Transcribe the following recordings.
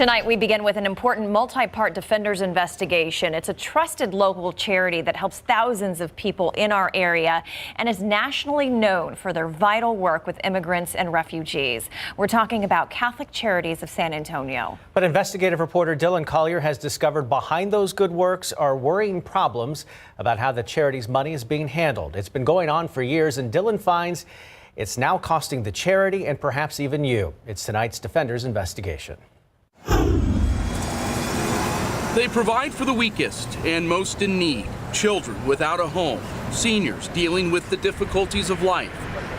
Tonight, we begin with an important multi-part Defenders investigation. It's a trusted local charity that helps thousands of people in our area and is nationally known for their vital work with immigrants and refugees. We're talking about Catholic Charities of San Antonio. But investigative reporter Dylan Collier has discovered behind those good works are worrying problems about how the charity's money is being handled. It's been going on for years, and Dylan finds it's now costing the charity and perhaps even you. It's tonight's Defenders investigation. They provide for the weakest and most in need, children without a home, seniors dealing with the difficulties of life,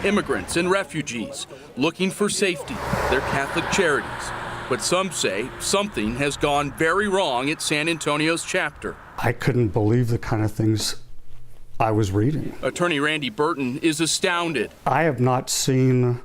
immigrants and refugees looking for safety. They're Catholic Charities. But some say something has gone very wrong at San Antonio's chapter. I couldn't believe the kind of things I was reading. Attorney Randy Burton is astounded. I have not seen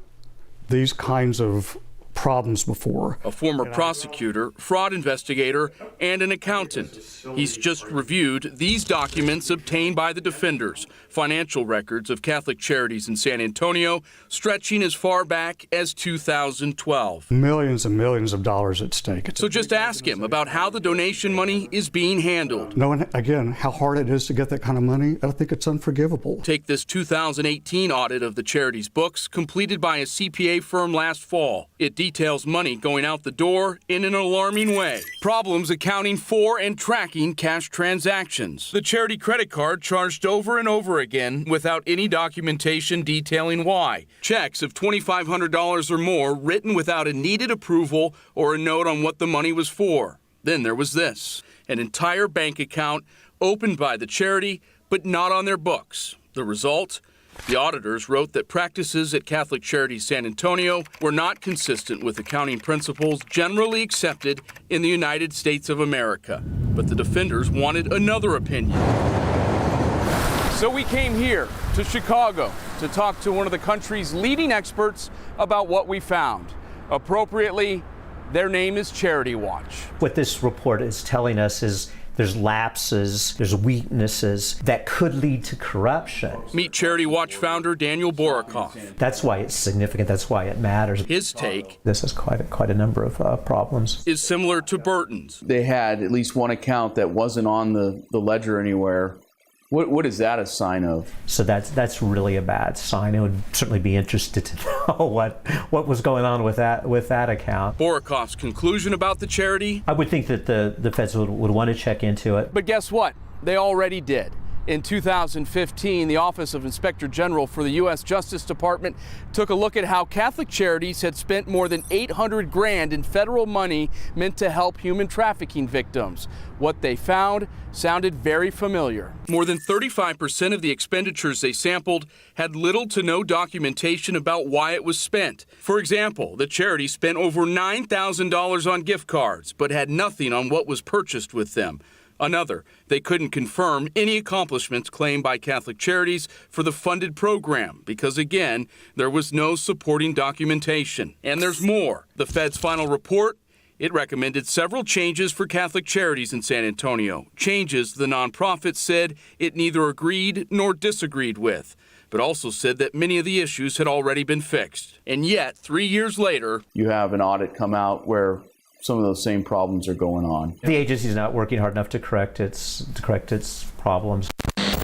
these kinds of problems before. A former prosecutor, fraud investigator, and an accountant. He's just reviewed these documents obtained by the Defenders, financial records of Catholic Charities in San Antonio, stretching as far back as 2012. Millions and millions of dollars at stake. So just ask him about how the donation money is being handled. Knowing, again, how hard it is to get that kind of money, I think it's unforgivable. Take this 2018 audit of the charity's books, completed by a CPA firm last fall. It details money going out the door in an alarming way. Problems accounting for and tracking cash transactions. The charity credit card charged over and over again without any documentation detailing why. Checks of $2,500 or more written without a needed approval or a note on what the money was for. Then there was this, an entire bank account opened by the charity but not on their books. The result? The auditors wrote that practices at Catholic Charities San Antonio were not consistent with accounting principles generally accepted in the United States of America. But the Defenders wanted another opinion. So we came here to Chicago to talk to one of the country's leading experts about what we found. Appropriately, their name is Charity Watch. What this report is telling us is there's lapses, there's weaknesses that could lead to corruption. Meet Charity Watch founder Daniel Borokoff. That's why it's significant, that's why it matters. His take, this is quite a number of problems, is similar to Burton's. They had at least one account that wasn't on the ledger anywhere. What is that a sign of? So that's really a bad sign. I would certainly be interested to know what was going on with that account. Borokoff's conclusion about the charity? I would think that the feds would want to check into it. But guess what? They already did. In 2015, the Office of Inspector General for the U.S. Justice Department took a look at how Catholic Charities had spent more than $800 grand in federal money meant to help human trafficking victims. What they found sounded very familiar. More than 35% of the expenditures they sampled had little to no documentation about why it was spent. For example, the charity spent over $9,000 on gift cards, but had nothing on what was purchased with them. Another, they couldn't confirm any accomplishments claimed by Catholic Charities for the funded program because, again, there was no supporting documentation. And there's more. The Fed's final report, it recommended several changes for Catholic Charities in San Antonio, changes the nonprofit said it neither agreed nor disagreed with, but also said that many of the issues had already been fixed. And yet, 3 years later, you have an audit come out where some of those same problems are going on. The agency is not working hard enough to correct its problems.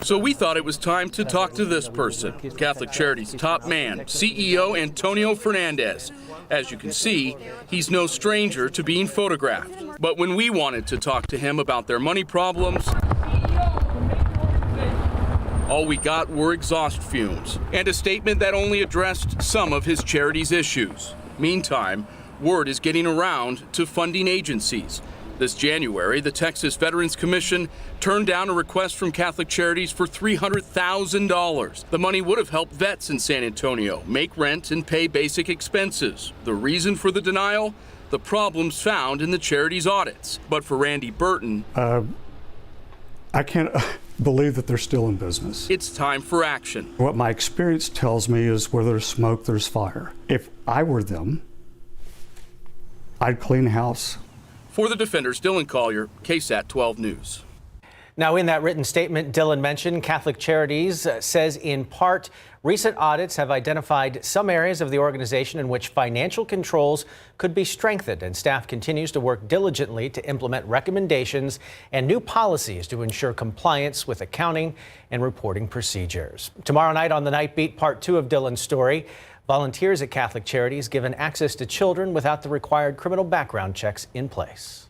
So we thought it was time to talk to this person, Catholic Charities top man, CEO Antonio Fernandez. As you can see, he's no stranger to being photographed. But when we wanted to talk to him about their money problems, all we got were exhaust fumes and a statement that only addressed some of his charity's issues. Meantime, word is getting around to funding agencies. This January, the Texas Veterans Commission turned down a request from Catholic Charities for $300,000. The money would have helped vets in San Antonio make rent and pay basic expenses. The reason for the denial? The problems found in the charity's audits. But for Randy Burton, I can't believe that they're still in business. It's time for action. What my experience tells me is where there's smoke, there's fire. If I were them, I'd clean house. For the Defenders, Dylan Collier, KSAT 12 News. Now, in that written statement Dylan mentioned, Catholic Charities says in part, recent audits have identified some areas of the organization in which financial controls could be strengthened, and staff continues to work diligently to implement recommendations and new policies to ensure compliance with accounting and reporting procedures. Tomorrow night on the Night Beat, part 2 of Dylan's story. Volunteers at Catholic Charities given access to children without the required criminal background checks in place.